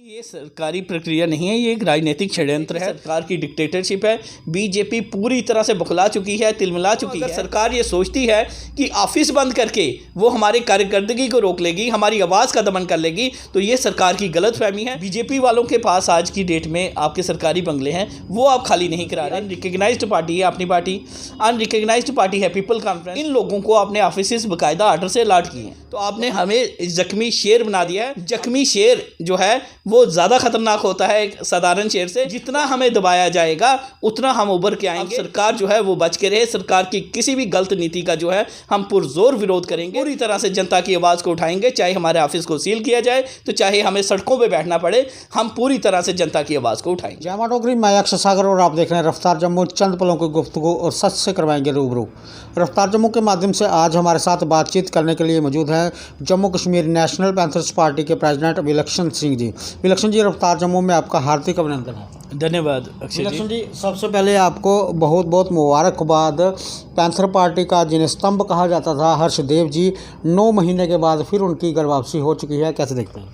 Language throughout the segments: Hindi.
ये सरकारी प्रक्रिया नहीं है, ये एक राजनीतिक षड्यंत्र है। सरकार की डिक्टेटरशिप है। बीजेपी पूरी तरह से बौखला चुकी है, तिलमिला चुकी है। सरकार ये सोचती है कि ऑफिस बंद करके वो हमारी कार्यकर्दगी को रोक लेगी, हमारी आवाज़ का दमन कर लेगी, तो ये सरकार की गलतफहमी है। बीजेपी वालों के पास आज की डेट में आपके सरकारी बंगले हैं, वो आप खाली नहीं करा रहे। अनरिकग्नाइज्ड पार्टी है अपनी पार्टी, अनरिकग्नाइज्ड पार्टी है पीपल कॉन्फ्रेंस। इन लोगों को आपने ऑफिस बाकायदा आर्डर से अलॉट किए हैं, तो आपने हमें जख्मी शेर बना दिया है। जख्मी शेर जो है वो ज़्यादा खतरनाक होता है एक साधारण शेर से। जितना हमें दबाया जाएगा उतना हम उभर के आएंगे। सरकार जो है वो बच के रहे। सरकार की किसी भी गलत नीति का जो है हम पुरजोर विरोध करेंगे, पूरी तरह से जनता की आवाज़ को उठाएंगे। चाहे हमारे ऑफिस को सील किया जाए, तो चाहे हमें सड़कों पर बैठना पड़े, हम पूरी तरह से जनता की आवाज़ को उठाएंगे। जय मां डोगरी, मैं अक्षय सागर और आप देख रहे हैं रफ्तार जम्मू। चंद पलों की गुफ्तगू और सच से करवाएंगे रूबरू। रफ्तार जम्मू के माध्यम से आज हमारे साथ बातचीत करने के लिए मौजूद हैं Jammu Kashmir national panthers party के प्रेसिडेंट विलक्षण सिंह जी। विलक्षण जी, रफ्तार जम्मू में आपका हार्दिक अभिनंदन है। धन्यवाद अक्षय विलक्षण जी, सबसे पहले आपको बहुत बहुत मुबारकबाद। पैंथर पार्टी का जिन्हें स्तंभ कहा जाता था हर्षदेव जी, 9 महीने के बाद फिर उनकी घर वापसी हो चुकी है, कैसे देखते हैं?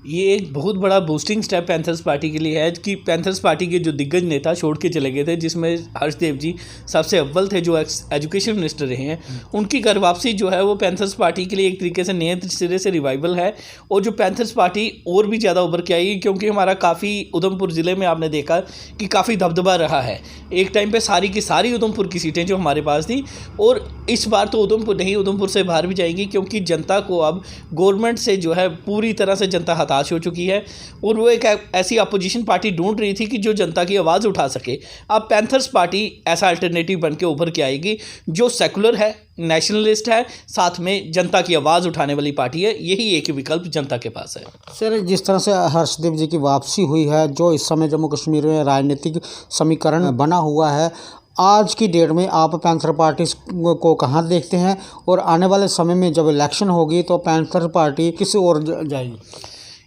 ये एक बहुत बड़ा बूस्टिंग स्टेप पैंथर्स पार्टी के लिए है कि पैंथर्स पार्टी के जो दिग्गज नेता छोड़ के चले गए थे, जिसमें हर्षदेव जी सबसे अव्वल थे, जो एजुकेशन मिनिस्टर रहे हैं, उनकी घर वापसी जो है वो पैंथर्स पार्टी के लिए एक तरीके से नए सिरे से रिवाइवल है। और जो पैंथर्स पार्टी और भी ज़्यादा उभर के आएगी, क्योंकि हमारा काफ़ी उधमपुर ज़िले में आपने देखा कि काफ़ी दबदबा रहा है। एक टाइम पर सारी की सारी उधमपुर की सीटें जो हमारे पास थी, और इस बार तो उधमपुर नहीं, उधमपुर से बाहर भी जाएंगी, क्योंकि जनता को अब गवर्नमेंट से जो है पूरी तरह से जनता हताश हो चुकी है। और वो एक ऐसी अपोजिशन पार्टी ढूंढ रही थी कि जो जनता की आवाज़ उठा सके। अब पैंथर्स पार्टी ऐसा अल्टरनेटिव बन के उभर के आएगी जो सेकुलर है, नेशनलिस्ट है, साथ में जनता की आवाज़ उठाने वाली पार्टी है। यही एक विकल्प जनता के पास है। सर, जिस तरह से हर्षदेव जी की वापसी हुई है, जो इस समय जम्मू कश्मीर में राजनीतिक समीकरण बना हुआ है, आज की डेट में आप पैंथर पार्टी को कहाँ देखते हैं? और आने वाले समय में जब इलेक्शन होगी तो पैंथर पार्टी किस ओर जाएगी?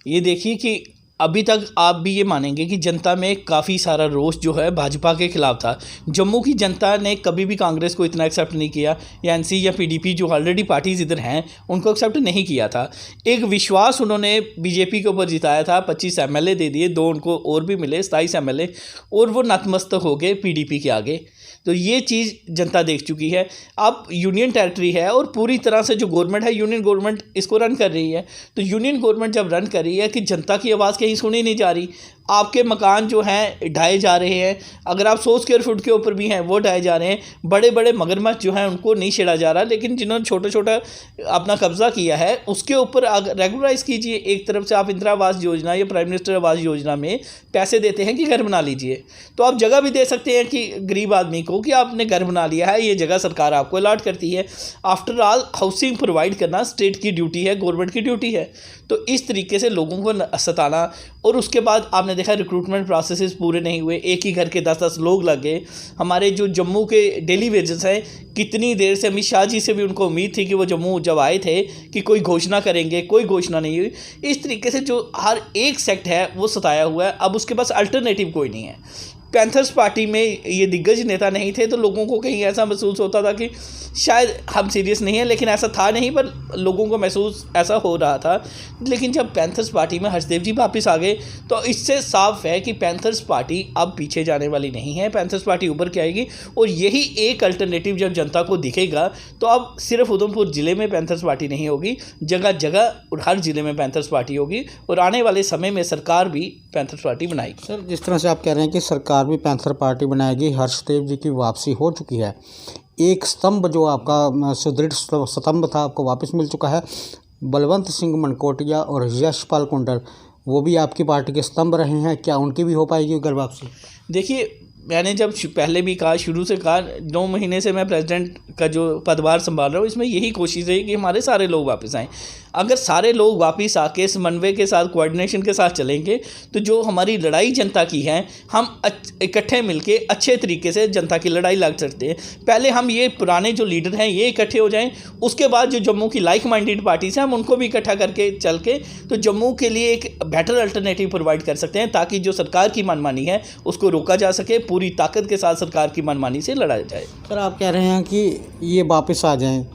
ये देखिए कि अभी तक आप भी ये मानेंगे कि जनता में काफ़ी सारा रोष जो है भाजपा के खिलाफ था। जम्मू की जनता ने कभी भी कांग्रेस को इतना एक्सेप्ट नहीं किया, या एनसी या पीडीपी जो ऑलरेडी पार्टीज इधर हैं उनको एक्सेप्ट नहीं किया था। एक विश्वास उन्होंने बीजेपी के ऊपर जिताया था, 25 एमएलए दे दिए, 2 उनको और भी मिले, 27 एमएलए, और वो नतमस्तक हो गए पीडीपी के आगे। तो ये चीज़ जनता देख चुकी है। अब यूनियन टेरिटरी है और पूरी तरह से जो गवर्नमेंट है, यूनियन गवर्नमेंट इसको रन कर रही है। तो यूनियन गवर्नमेंट जब रन कर रही है कि जनता की आवाज़ कहीं सुनी नहीं जा रही, आपके मकान जो हैं ढाए जा रहे हैं, अगर आप 100 स्क्वायर फुट के ऊपर भी हैं वो ढाए जा रहे हैं, बड़े बड़े मगरमच्छ जो हैं उनको नहीं छेड़ा जा रहा, लेकिन जिन्होंने छोटा छोटा अपना कब्जा किया है उसके ऊपर रेगुलराइज कीजिए। एक तरफ से आप इंदिरा आवास योजना या प्राइम मिनिस्टर आवास योजना में पैसे देते हैं कि घर बना लीजिए, तो आप जगह भी दे सकते हैं कि गरीब आदमी को कि आपने घर बना लिया है, ये जगह सरकार आपको अलॉट करती है। आफ्टर ऑल हाउसिंग प्रोवाइड करना स्टेट की ड्यूटी है, गवर्नमेंट की ड्यूटी है। तो इस तरीके से लोगों को सताना, और उसके बाद आपने देखा रिक्रूटमेंट प्रोसेसेस पूरे नहीं हुए, एक ही घर के 10-10 लोग लग गए। हमारे जो जम्मू के डेली वेजेस हैं, कितनी देर से अमित शाह जी से भी उनको उम्मीद थी कि वो जम्मू जब आए थे कि कोई घोषणा करेंगे, कोई घोषणा नहीं हुई। इस तरीके से जो हर एक सेक्ट है वो सताया हुआ है। अब उसके पास अल्टरनेटिव कोई नहीं है। पैंथर्स पार्टी में ये दिग्गज नेता नहीं थे, तो लोगों को कहीं ऐसा महसूस होता था कि शायद हम सीरियस नहीं हैं, लेकिन ऐसा था नहीं, पर लोगों को महसूस ऐसा हो रहा था। लेकिन जब पैंथर्स पार्टी में हर्षदेव जी वापस आ गए, तो इससे साफ है कि पैंथर्स पार्टी अब पीछे जाने वाली नहीं है। पैंथर्स पार्टी उभर के आएगी, और यही एक अल्टरनेटिव जब जनता को दिखेगा, तो अब सिर्फ उधमपुर ज़िले में पैंथर्स पार्टी नहीं होगी, जगह जगह और हर ज़िले में पैंथर्स पार्टी होगी, और आने वाले समय में सरकार भी पैंथर्स पार्टी बनाएगी। सर, जिस तरह से आप कह रहे हैं कि सरकार भी पैंथर पार्टी बनाएगी, हर्षदेव जी की वापसी हो चुकी है, एक स्तंभ जो आपका सुदृढ़ स्तंभ था आपको वापस मिल चुका है। बलवंत सिंह मनकोटिया और यशपाल कुंडल, वो भी आपकी पार्टी के स्तंभ रहे हैं, क्या उनकी भी हो पाएगी घर वापसी? देखिए, मैंने जब पहले भी कहा, शुरू से कहा, 9 महीने से मैं प्रेसिडेंट का जो पदभार संभाल रहा हूँ, इसमें यही कोशिश रही कि हमारे सारे लोग वापस आएँ। अगर सारे लोग वापस आके समन्वय के साथ, कोऑर्डिनेशन के साथ चलेंगे, तो जो हमारी लड़ाई जनता की है, हम इकट्ठे मिलके अच्छे तरीके से जनता की लड़ाई लड़ सकते हैं। पहले हम ये पुराने जो लीडर हैं ये इकट्ठे हो जाएं, उसके बाद जो जम्मू की लाइक माइंडेड पार्टीज हैं हम उनको भी इकट्ठा करके चल के तो जम्मू के लिए एक बेटर अल्टरनेटिव प्रोवाइड कर सकते हैं, ताकि जो सरकार की मनमानी है उसको रोका जा सके, पूरी ताकत के साथ सरकार की मनमानी से लड़ा जाए। सर, आप कह रहे हैं कि ये वापस आ जाएं,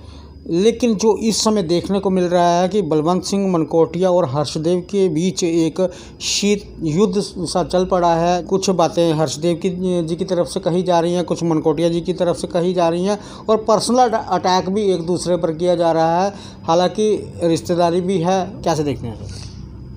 लेकिन जो इस समय देखने को मिल रहा है कि बलवंत सिंह मनकोटिया और हर्षदेव के बीच एक शीत युद्ध सा चल पड़ा है। कुछ बातें हर्षदेव जी की तरफ से कही जा रही हैं, कुछ मनकोटिया जी की तरफ से कही जा रही हैं और पर्सनल अटैक भी एक दूसरे पर किया जा रहा है। हालांकि रिश्तेदारी भी है, कैसे देखते हैं?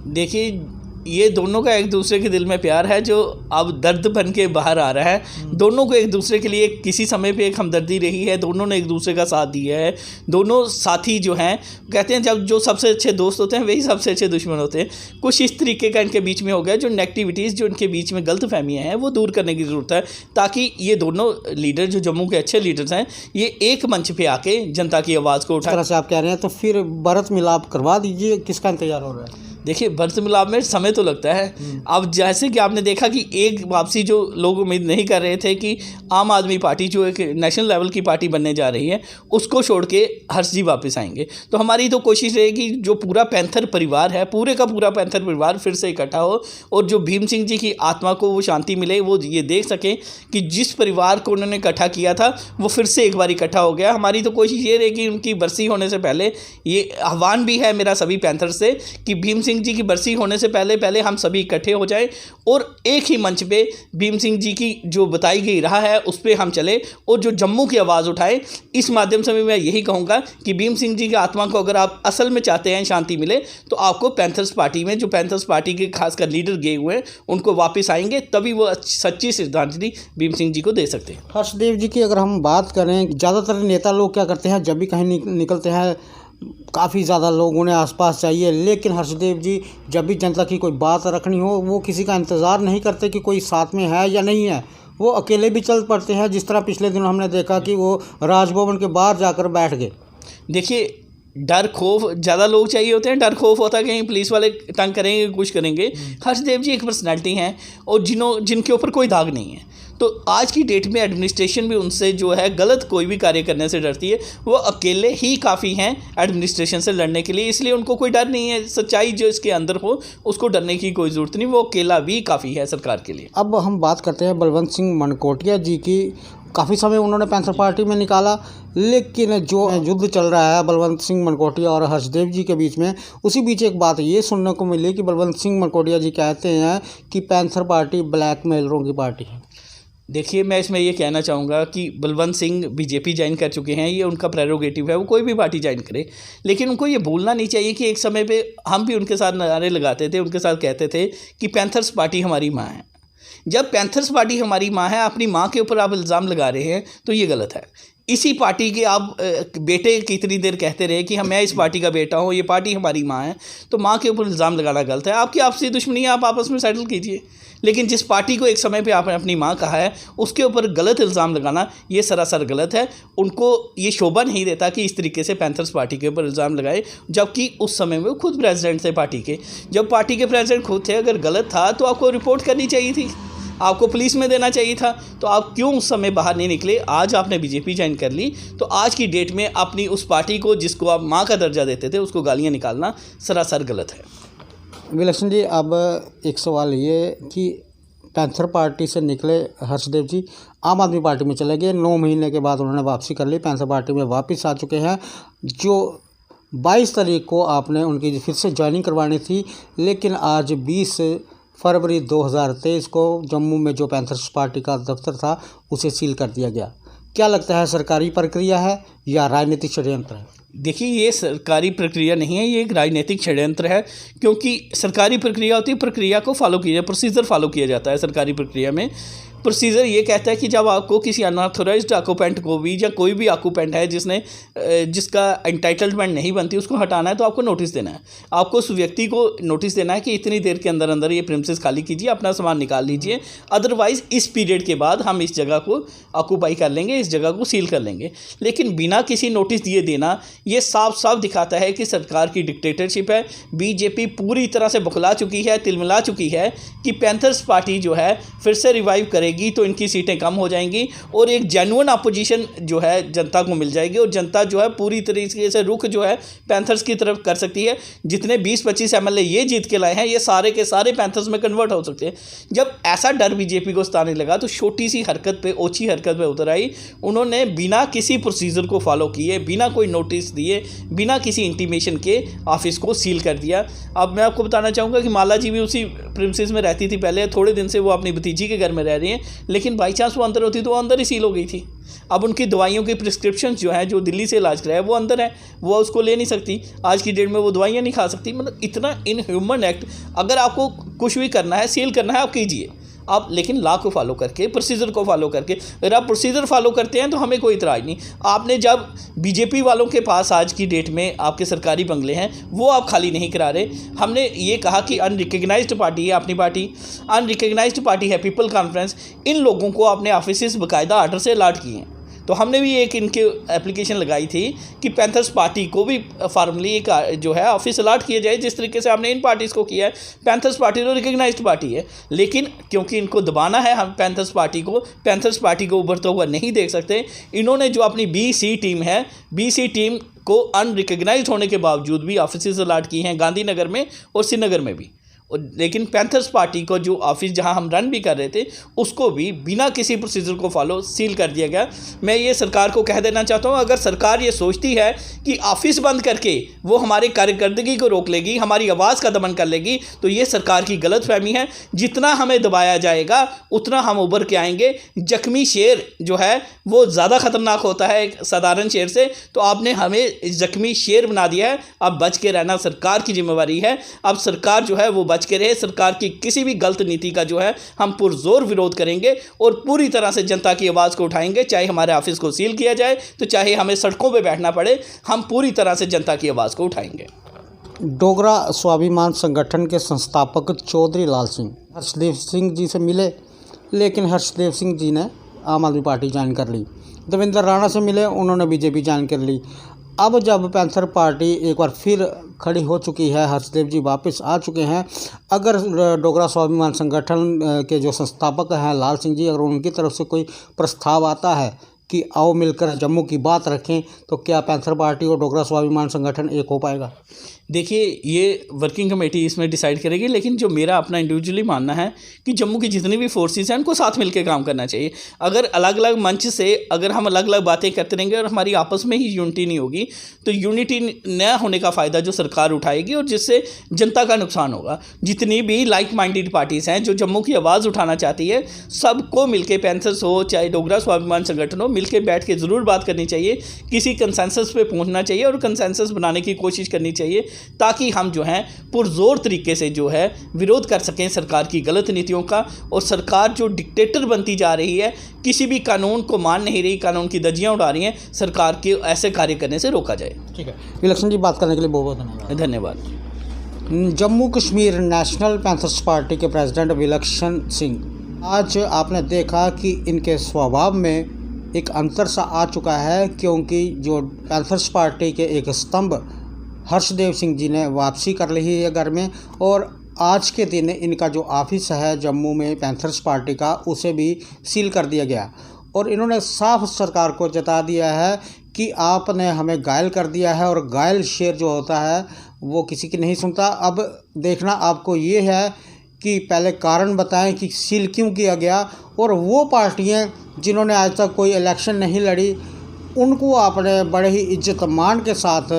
देखिए, ये दोनों का एक दूसरे के दिल में प्यार है जो अब दर्द बन के बाहर आ रहा है। दोनों को एक दूसरे के लिए किसी समय पे एक हमदर्दी रही है, दोनों ने एक दूसरे का साथ दिया है। दोनों साथी जो हैं, कहते हैं जब जो सबसे अच्छे दोस्त होते हैं वही सबसे अच्छे दुश्मन होते हैं। कुछ इस तरीके का इनके बीच में हो गया, जो नेगेटिविटीज़ जो इनके बीच में गलतफहमियाँ हैं वो दूर करने की ज़रूरत है, ताकि ये दोनों लीडर जो जम्मू के अच्छे लीडर्स हैं ये एक मंच पर आके जनता की आवाज़ को इस तरह से आप कह रहे हैं, तो फिर भरत मिलाप करवा दीजिए, किसका इंतजार हो रहा है? देखिए, भरत मिलाप में समय तो लगता है। अब जैसे कि आपने देखा कि एक वापसी जो लोग उम्मीद नहीं कर रहे थे कि आम आदमी पार्टी जो एक नेशनल लेवल की पार्टी बनने जा रही है उसको छोड़ के हर्ष जी वापस आएंगे, तो हमारी तो कोशिश रहेगी जो पूरा पैंथर परिवार है, पूरे का पूरा पैंथर परिवार फिर से इकट्ठा हो और जो भीम सिंह जी की आत्मा को वो शांति मिले, वो ये देख सकें कि जिस परिवार को उन्होंने इकट्ठा किया था वो फिर से एक बार इकट्ठा हो गया। हमारी तो कोशिश ये रहेगी उनकी बरसी होने से पहले, ये आह्वान भी है मेरा सभी पैंथर से कि भीम सिंह जी की बरसी होने से पहले हम सभी इकट्ठे हो जाएं और एक ही मंच पे भीम सिंह जी की जो बताई गई राह है उस पे हम चले और जो जम्मू की आवाज़ उठाएं। इस माध्यम से मैं यही कहूँगा कि भीम सिंह जी की आत्मा को अगर आप असल में चाहते हैं शांति मिले, तो आपको पैंथर्स पार्टी में, जो पैंथर्स पार्टी के खासकर लीडर गए हुए हैं उनको वापस आएंगे, तभी वो सच्ची श्रद्धांजलि भीम सिंह जी को दे सकते हैं। हर्षदेव जी की अगर हम बात करें, ज़्यादातर नेता लोग क्या करते हैं, जब भी कहीं निकलते हैं काफ़ी ज़्यादा लोग उन्हें आसपास चाहिए, लेकिन हर्षदेव जी जब भी जनता की कोई बात रखनी हो वो किसी का इंतज़ार नहीं करते कि कोई साथ में है या नहीं है, वो अकेले भी चल पड़ते हैं। जिस तरह पिछले दिनों हमने देखा कि वो राजभवन के बाहर जाकर बैठ गए। देखिए, डर खौफ ज़्यादा लोग चाहिए होते हैं, डर खौफ होता है कहीं पुलिस वाले तंग करेंगे, कुछ करेंगे। हर्षदेव जी एक पर्सनैलिटी हैं और जिनके ऊपर कोई दाग नहीं है, तो आज की डेट में एडमिनिस्ट्रेशन भी उनसे जो है गलत कोई भी कार्य करने से डरती है। वो अकेले ही काफ़ी हैं एडमिनिस्ट्रेशन से लड़ने के लिए, इसलिए उनको कोई डर नहीं है। सच्चाई जो इसके अंदर हो उसको डरने की कोई ज़रूरत नहीं, वो अकेला भी काफ़ी है सरकार के लिए। अब हम बात करते हैं बलवंत सिंह मनकोटिया जी की। काफ़ी समय उन्होंने पैंथर पार्टी में निकाला, लेकिन जो युद्ध चल रहा है बलवंत सिंह मनकोटिया और हर्षदेव जी के बीच में, उसी बीच एक बात ये सुनने को मिली कि बलवंत सिंह मनकोटिया जी कहते हैं कि पैंथर पार्टी ब्लैकमेलरों की पार्टी है। देखिए, मैं इसमें ये कहना चाहूँगा कि बलवंत सिंह बीजेपी ज्वाइन कर चुके हैं, ये उनका प्रेरोगेटिव है, वो कोई भी पार्टी ज्वाइन करे, लेकिन उनको ये भूलना नहीं चाहिए कि एक समय पे हम भी उनके साथ नारे लगाते थे, उनके साथ कहते थे कि पैंथर्स पार्टी हमारी माँ है। जब पैंथर्स पार्टी हमारी माँ है, अपनी माँ के ऊपर आप इल्ज़ाम लगा रहे हैं तो ये गलत है। इसी पार्टी के आप बेटे कितनी देर कहते रहे कि मैं इस पार्टी का बेटा हूँ, ये पार्टी हमारी माँ है, तो माँ के ऊपर इल्ज़ाम लगाना गलत है। आपकी आपसी दुश्मनी है, आप आपस में सेटल कीजिए, लेकिन जिस पार्टी को एक समय पे आपने अपनी माँ कहा है उसके ऊपर गलत इल्ज़ाम लगाना ये सरासर गलत है। उनको ये शोभा नहीं देता कि इस तरीके से पैंथर्स पार्टी के ऊपर इल्ज़ाम लगाए, जबकि उस समय में वो खुद प्रेसिडेंट थे पार्टी के। जब पार्टी के प्रेसिडेंट खुद थे, अगर गलत था तो आपको रिपोर्ट करनी चाहिए थी, आपको पुलिस में देना चाहिए था, तो आप क्यों उस समय बाहर नहीं निकले? आज आपने बीजेपी ज्वाइन कर ली, तो आज की डेट में अपनी उस पार्टी को जिसको आप माँ का दर्जा देते थे उसको गालियाँ निकालना सरासर गलत है। विलक्षण जी, अब एक सवाल ये कि पैंथर पार्टी से निकले हर्षदेव जी, आम आदमी पार्टी में चले गए, 9 महीने के बाद उन्होंने वापसी कर ली, पैंथर पार्टी में वापस आ चुके हैं। जो 22 तारीख को आपने उनकी फिर से ज्वाइनिंग करवानी थी, लेकिन आज 20 फरवरी 2023 को जम्मू में जो पैंथर्स पार्टी का दफ्तर था उसे सील कर दिया गया। क्या लगता है, सरकारी प्रक्रिया है या राजनीतिक षड्यंत्र है? देखिए, ये सरकारी प्रक्रिया नहीं है, ये एक राजनीतिक षड्यंत्र है, क्योंकि सरकारी प्रक्रिया होती है, प्रक्रिया को फॉलो किया, प्रोसीजर फॉलो किया जाता है। सरकारी प्रक्रिया में प्रोसीजर ये कहता है कि जब आपको किसी अनऑथोराइज्ड ऑक्यूपेंट को भी, या कोई भी ऑक्यूपेंट है जिसका एंटाइटलमेंट नहीं बनती, उसको हटाना है तो आपको नोटिस देना है। आपको उस व्यक्ति को नोटिस देना है कि इतनी देर के अंदर अंदर ये प्रीमिसेस खाली कीजिए, अपना सामान निकाल लीजिए, अदरवाइज़ इस पीरियड के बाद हम इस जगह को ऑक्यूपाई कर लेंगे, इस जगह को सील कर लेंगे। लेकिन बिना किसी नोटिस दिए देना, ये साफ साफ दिखाता है कि सरकार की डिक्टेटरशिप है। बीजेपी पूरी तरह से बौखला चुकी है, तिलमिला चुकी है कि पैंथर्स पार्टी जो है फिर से रिवाइव करे करेगी तो इनकी सीटें कम हो जाएंगी और एक जेन्युइन अपोजिशन जो है जनता को मिल जाएगी और जनता जो है पूरी तरीके से रुख जो है पैंथर्स की तरफ कर सकती है। जितने 20-25 एमएलए ये जीत के लाए हैं ये सारे के सारे पैंथर्स में कन्वर्ट हो सकते हैं। जब ऐसा डर बीजेपी को सताने लगा तो छोटी सी हरकत पे, ओछी हरकत पे उतर आई। उन्होंने बिना किसी प्रोसीजर को फॉलो किए, बिना कोई नोटिस दिए, बिना किसी इंटीमेशन के ऑफिस को सील कर दिया। अब मैं आपको बताना चाहूँगा कि माला जी भी उसी प्रीमिसेस में रहती थी पहले, थोड़े दिन से वो अपनी भतीजी के घर में रह रही हैं, लेकिन बाई चांस वो अंदर होती तो वो अंदर ही सील हो गई थी। अब उनकी दवाइयों की प्रिस्क्रिप्शन जो है, जो दिल्ली से इलाज कराया, वो अंदर है, वो उसको ले नहीं सकती। आज की डेट में वो दवाइयाँ नहीं खा सकती। मतलब इतना इनह्यूमन एक्ट। अगर आपको कुछ भी करना है, सील करना है, आप कीजिए आप, लेकिन लॉ को फॉलो करके, प्रोसीजर को फॉलो करके। अगर आप प्रोसीजर फॉलो करते हैं तो हमें कोई इतराज़ नहीं। आपने जब बीजेपी वालों के पास आज की डेट में आपके सरकारी बंगले हैं वो आप खाली नहीं करा रहे। हमने ये कहा कि अनरिकग्नाइज्ड पार्टी है अपनी पार्टी, अनरिकग्नाइज्ड पार्टी है पीपल कॉन्फ्रेंस, इन लोगों को अपने ऑफिस बाकायदा आर्डर से अलॉट किए हैं। तो हमने भी एक इनके एप्लीकेशन लगाई थी कि पैंथर्स पार्टी को भी फॉर्मली एक जो है ऑफिस अलॉट किया जाए, जिस तरीके से आपने इन पार्टीज़ को किया है। पैंथर्स पार्टी तो रिकग्नाइज्ड पार्टी है, लेकिन क्योंकि इनको दबाना है हम पैंथर्स पार्टी को उभरता हुआ नहीं देख सकते। इन्होंने जो अपनी BC टीम है, BC टीम को अनरिकग्नाइज्ड होने के बावजूद भी ऑफिस अलॉट की हैं गांधीनगर में और श्रीनगर में भी। लेकिन पैंथर्स पार्टी को जो ऑफिस जहां हम रन भी कर रहे थे उसको भी बिना किसी प्रोसीजर को फॉलो सील कर दिया गया। मैं ये सरकार को कह देना चाहता हूं, अगर सरकार ये सोचती है कि ऑफिस बंद करके वो हमारी कार्यकर्दगी को रोक लेगी, हमारी आवाज़ का दमन कर लेगी, तो ये सरकार की गलतफहमी है। जितना हमें दबाया जाएगा उतना हम उभर के आएंगे। जख्मी शेर जो है वो ज़्यादा ख़तरनाक होता है एक साधारण शेर से, तो आपने हमें जख्मी शेर बना दिया है। अब बच के रहना सरकार की जिम्मेवारी है। अब सरकार जो है वो बच के रहे। सरकार की किसी भी गलत नीति का जो है हम पुरजोर विरोध करेंगे और पूरी तरह से जनता की आवाज़ को उठाएंगे। चाहे हमारे ऑफिस को सील किया जाए तो चाहे हमें सड़कों पे बैठना पड़े, हम पूरी तरह से जनता की आवाज़ को उठाएंगे। डोगरा स्वाभिमान संगठन के संस्थापक चौधरी लाल सिंह हर्षदेव सिंह जी से मिले, लेकिन हर्षदेव सिंह जी ने आम आदमी पार्टी ज्वाइन कर ली। देवेंद्र राणा से मिले, उन्होंने बीजेपी ज्वाइन कर ली। अब जब पैंथर पार्टी एक बार फिर खड़ी हो चुकी है, हर्षदेव जी वापस आ चुके हैं, अगर डोगरा स्वाभिमान संगठन के जो संस्थापक हैं लाल सिंह जी, अगर उनकी तरफ से कोई प्रस्ताव आता है कि आओ मिलकर जम्मू की बात रखें, तो क्या पैंथर पार्टी और डोगरा स्वाभिमान संगठन एक हो पाएगा? देखिए, ये वर्किंग कमेटी इसमें डिसाइड करेगी, लेकिन जो मेरा अपना इंडिविजुअली मानना है कि जम्मू की जितनी भी फोर्सेस हैं उनको साथ मिलकर काम करना चाहिए। अगर अलग अलग मंच से अगर हम अलग अलग बातें करते रहेंगे और हमारी आपस में ही यूनिटी नहीं होगी, तो यूनिटी न होने का फ़ायदा जो सरकार उठाएगी और जिससे जनता का नुकसान होगा। जितनी भी लाइक माइंडेड पार्टीज़ हैं जो जम्मू की आवाज़ उठाना चाहती है, सबको मिलकर, पैंथर्स हो चाहे डोगरा स्वाभिमान संगठन हो, मिलकर बैठ के ज़रूर बात करनी चाहिए, किसी कंसेंसस पे पहुंचना चाहिए और कंसेंसस बनाने की कोशिश करनी चाहिए, ताकि हम जो हैं पुरजोर तरीके से जो है विरोध कर सकें सरकार की गलत नीतियों का। और सरकार जो डिक्टेटर बनती जा रही है, किसी भी कानून को मान नहीं रही, कानून की धज्जियां उड़ा रही हैं, सरकार के ऐसे कार्य करने से रोका जाए। ठीक है, विलक्षण जी, बात करने के लिए बहुत बहुत धन्यवाद। Jammu Kashmir national panthers party के प्रेसिडेंट विलक्षण सिंह, आज आपने देखा कि इनके स्वभाव में एक अंतर सा आ चुका है, क्योंकि जो पैंथर्स पार्टी के एक स्तंभ हर्षदेव सिंह जी ने वापसी कर ली है घर में, और आज के दिन इनका जो ऑफिस है जम्मू में पैंथर्स पार्टी का, उसे भी सील कर दिया गया। और इन्होंने साफ सरकार को जता दिया है कि आपने हमें घायल कर दिया है, और घायल शेर जो होता है वो किसी की नहीं सुनता। अब देखना आपको ये है कि पहले कारण बताएं कि सील क्यों किया गया, और वो पार्टियां जिन्होंने आज तक कोई इलेक्शन नहीं लड़ी उनको आपने बड़े ही इज्जत मान के साथ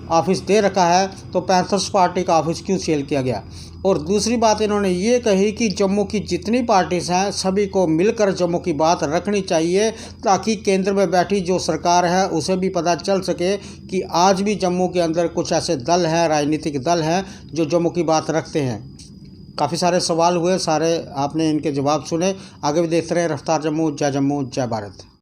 ऑफिस दे रखा है, तो पैंथर्स पार्टी का ऑफिस क्यों सील किया गया। और दूसरी बात इन्होंने ये कही कि जम्मू की जितनी पार्टीज़ हैं सभी को मिलकर जम्मू की बात रखनी चाहिए, ताकि केंद्र में बैठी जो सरकार है उसे भी पता चल सके कि आज भी जम्मू के अंदर कुछ ऐसे दल हैं, राजनीतिक दल हैं जो जम्मू की बात रखते हैं। काफ़ी सारे सवाल हुए, सारे आपने इनके जवाब सुने। आगे भी देखते रहे रफ्तार जम्मू। जय भारत।